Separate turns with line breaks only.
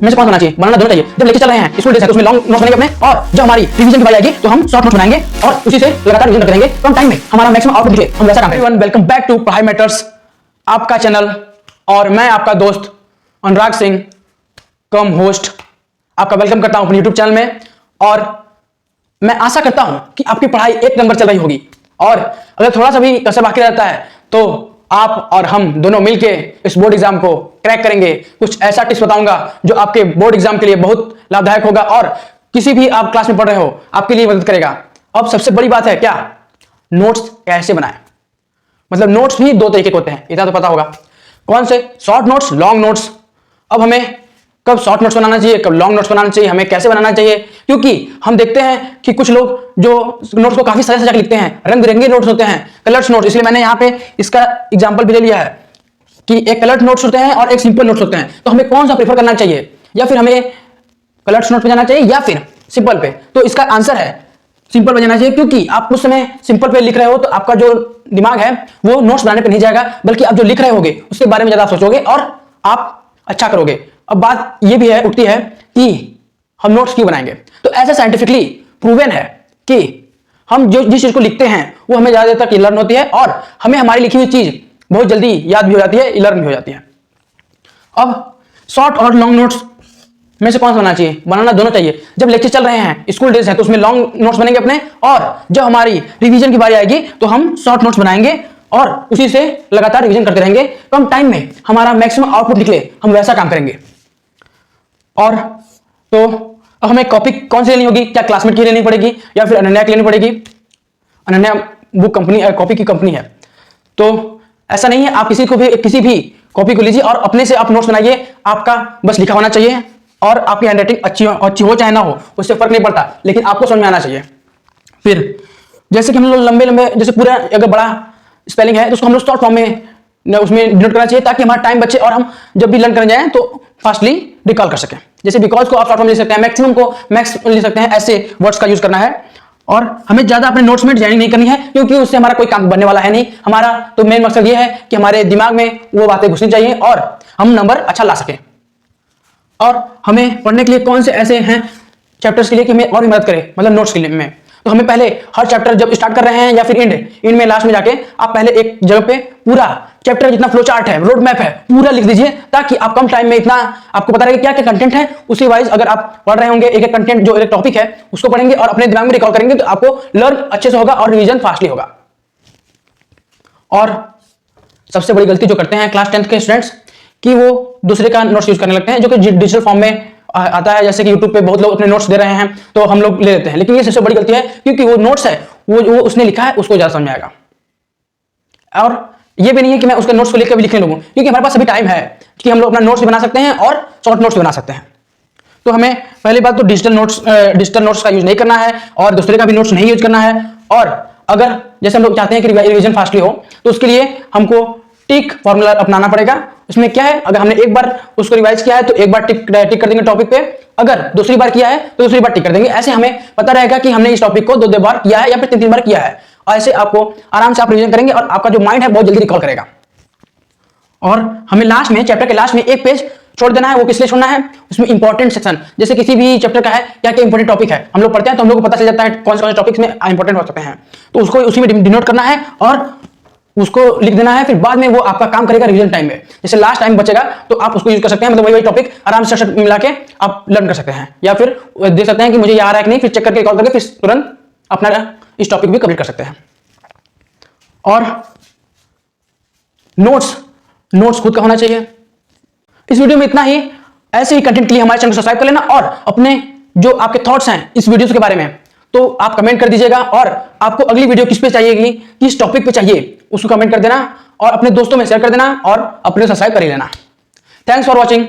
में से कौन बनाना चाहिए? बनाना दोनों चाहिए। जब लेक्चर चल रहे हैं, स्कूल डेज है, तो उसमें लॉन्ग नोट्स बनेंगे अपने, और जब हमारी रिवीजन की बारी आएगी तो हम शॉर्ट नोट्स बनाएंगे और उसी से लगातार रिवीजन करते रहेंगे। कम टाइम में हमारा मैक्सिमम आउटपुट दिखे, हम वैसा काम करेंगे। वेलकम बैक टू पढ़ाई मैटर्स, आपका चैनल, और मैं आपका दोस्त अनुराग सिंह कम होस्ट आपका वेलकम करता हूं अपने यूट्यूब चैनल में। और मैं आशा करता हूं कि आपकी पढ़ाई एक नंबर चल रही होगी, और अगर थोड़ा सा भी कसर बाकी रहता है तो आप और हम दोनों मिलके इस बोर्ड एग्जाम को क्रैक करेंगे। कुछ ऐसा टिप्स बताऊंगा जो आपके बोर्ड एग्जाम के लिए बहुत लाभदायक होगा और किसी भी आप क्लास में पढ़ रहे हो आपके लिए मदद करेगा। अब सबसे बड़ी बात है क्या, नोट्स कैसे बनाएं। मतलब नोट्स भी दो तरीके के होते हैं, इतना तो पता होगा। कौन से? Short notes, long notes. अब हमें कब शॉर्ट नोट्स बनाना चाहिए, कब लॉन्ग नोट्स बनाना चाहिए, हमें कैसे बनाना चाहिए, क्योंकि हम देखते हैं कि कुछ लोग जो नोट्स को काफी सजा के लिखते हैं, रंग बिरंगे नोट्स होते हैं, कलर्स नोट्स। इसलिए मैंने यहाँ पे इसका एग्जांपल भी ले लिया है कि एक कलर्ड नोट्स होते हैं और एक सिंपल नोट्स होते हैं। तो हमें कौन सा प्रेफर करना चाहिए, या फिर हमें कलर्ड नोट पे जाना चाहिए या फिर सिंपल पे? तो इसका आंसर है सिंपल पे जाना चाहिए, क्योंकि आप उस समय सिंपल पे लिख रहे हो तो आपका जो दिमाग है वो नोट्स बनाने पे नहीं जाएगा, बल्कि आप जो लिख रहे होगे उसके बारे में ज्यादा सोचोगे और आप अच्छा करोगे। अब बात ये भी है उठती है कि हम नोट्स क्यों बनाएंगे। तो ऐसा साइंटिफिकली प्रूवन है कि हम जो जिस चीज को लिखते हैं वो हमें ज्यादा देर तक लर्न होती है, और हमें हमारी लिखी हुई चीज बहुत जल्दी याद भी हो जाती है, लर्न भी हो जाती है। अब शॉर्ट और लॉन्ग नोट्स में से कौन सा बनाना चाहिए? बनाना दोनों चाहिए। जब लेक्चर चल रहे हैं, स्कूल डेज है, तो उसमें लॉन्ग नोट्स बनेंगे अपने, और जब हमारी रिवीजन की बारी आएगी तो हम शॉर्ट नोट्स बनाएंगे और उसी से लगातार रिवीजन करते रहेंगे। कम टाइम में हमारा मैक्सिमम आउटपुट निकले, हम वैसा काम करेंगे। और तो अब हमें कॉपी कौन सी लेनी होगी? क्या क्लासमेट की लेनी पड़ेगी या फिर अनन्या की लेनी पड़ेगी? अनन्या बुक कंपनी कॉपी की कंपनी है, तो ऐसा नहीं है। आप किसी भी कॉपी को लीजिए और अपने से आप नोट्स बनाइए। आपका बस लिखा होना चाहिए और आपकी हैंडराइटिंग अच्छी हो चाहे ना हो, उससे फर्क नहीं पड़ता, लेकिन आपको समझ में आना चाहिए। फिर जैसे कि हम लोग लंबे जैसे पूरा अगर बड़ा स्पेलिंग है तो उसको हम लोग शॉर्ट फॉर्म में उसमें डिनोट करना चाहिए, ताकि हमारा टाइम बचे और हम जब भी लर्न करने जाएं तो फास्टली रिकॉल कर सकें। जैसे बिकॉज को आप शॉर्ट फॉर्म ले सकते हैं, मैक्सिमम को मैक्स ले सकते हैं, ऐसे वर्ड्स का यूज करना है। और हमें ज्यादा अपने नोट्स में डिजाइनिंग नहीं करनी है, क्योंकि उससे हमारा कोई काम बनने वाला है नहीं। हमारा तो मेन मकसद ये है कि हमारे दिमाग में वो बातें घुसनी चाहिए और हम नंबर अच्छा ला सकें। और हमें पढ़ने के लिए कौन से ऐसे हैं चैप्टर्स के लिए कि हमें और भी मदद करे, मतलब नोट्स के लिए में, तो हमें पहले हर चैप्टर जब स्टार्ट कर रहे हैं या फिर इंड में लास्ट में जाके आप पहले एक जगह पे पूरा चैप्टर जितना फ्लो चार्ट है, रोड मैप है, पूरा लिख दीजिए, ताकि आप कम टाइम में इतना आपको पता रहे क्या क्या कंटेंट है। उसी वाइज अगर आप पढ़ रहे होंगे एक एक कंटेंट, जो एक टॉपिक है उसको पढ़ेंगे और अपने दिमाग में रिकॉल करेंगे, तो आपको लर्न अच्छे से होगा और रिवीजन फास्टली होगा। और सबसे बड़ी गलती जो करते हैं क्लास 10th के स्टूडेंट्स, कि वो दूसरे का नोट्स यूज करने लगते हैं, जो कि डिजिटल फॉर्म में आता है। जैसे कि YouTube पे बहुत लोग अपने नोट्स दे रहे हैं तो हम लोग ले लेते हैं, लेकिन ये सबसे बड़ी गलती है, क्योंकि वो नोट्स है वो उसने लिखा है, उसको ज्यादा समझ में आएगा। और ये भी नहीं है कि मैं उसके नोट्स को लिख के भी लिखने लगूं, क्योंकि हमारे पास अभी टाइम है कि हम लोग अपना नोट्स भी बना सकते हैं और शॉर्ट नोट्स भी बना सकते हैं। तो हमें पहली बात तो डिजिटल नोट्स का यूज नहीं करना है और दूसरे का भी नोट्स नहीं यूज करना है। और अगर जैसे हम लोग चाहते हैं कि रिवीजन फास्टली हो, तो उसके लिए हमको टिक फॉर्मूला अपनाना पड़ेगा। उसमें क्या है, अगर हमने एक बार उसको रिवाइज किया है तो एक बार टिक कर देंगे टॉपिक पे, अगर दूसरी बार किया है तो दूसरी बार टिक कर देंगे। ऐसे हमें पता रहेगा कि हमने इस टॉपिक को दो बार किया है या फिर 3 बार किया है। और ऐसे आपको आराम से आप रिवीजन करेंगे और आपका जो माइंड है बहुत जल्दी रिकॉल करेगा। और हमें लास्ट में, चैप्टर के लास्ट में एक पेज छोड़ देना है, वो किस लिए छोड़ना है, उसमें इंपॉर्टेंट सेक्शन, जैसे किसी भी चैप्टर का है क्या क्या इंपॉर्टेंट टॉपिक है, हम लोग पढ़ते हैं तो हम लोग को पता चल जाता है कौन से टॉपिक्स में इंपॉर्टेंट हो सकते हैं, तो उसको उसी में डिनोट करना है और उसको लिख देना है। फिर बाद में वो आपका काम करेगा रिवीजन टाइम में। जैसे लास्ट टाइम बचेगा तो आप उसको यूज कर सकते हैं, मतलब वही टॉपिक आराम से मिला के आप लर्न कर सकते हैं, या फिर देख सकते हैं कि मुझे ये आ रहा है कि नहीं, फिर चेक करके कॉल करके फिर तुरंत अपना इस टॉपिक भी कंप्लीट कर सकते हैं। और नोट्स खुद का होना चाहिए। इस वीडियो में इतना ही। ऐसे ही कंटेंट के लिए हमारे चैनल को सब्सक्राइब कर लेना, और अपने जो आपके थॉट्स हैं इस वीडियो के बारे में तो आप कमेंट कर दीजिएगा, और आपको अगली वीडियो किस पे चाहिएगी, किस टॉपिक पे चाहिए, उसको कमेंट कर देना और अपने दोस्तों में शेयर कर देना और अपने सब्सक्राइब कर ही लेना। Thanks for watching.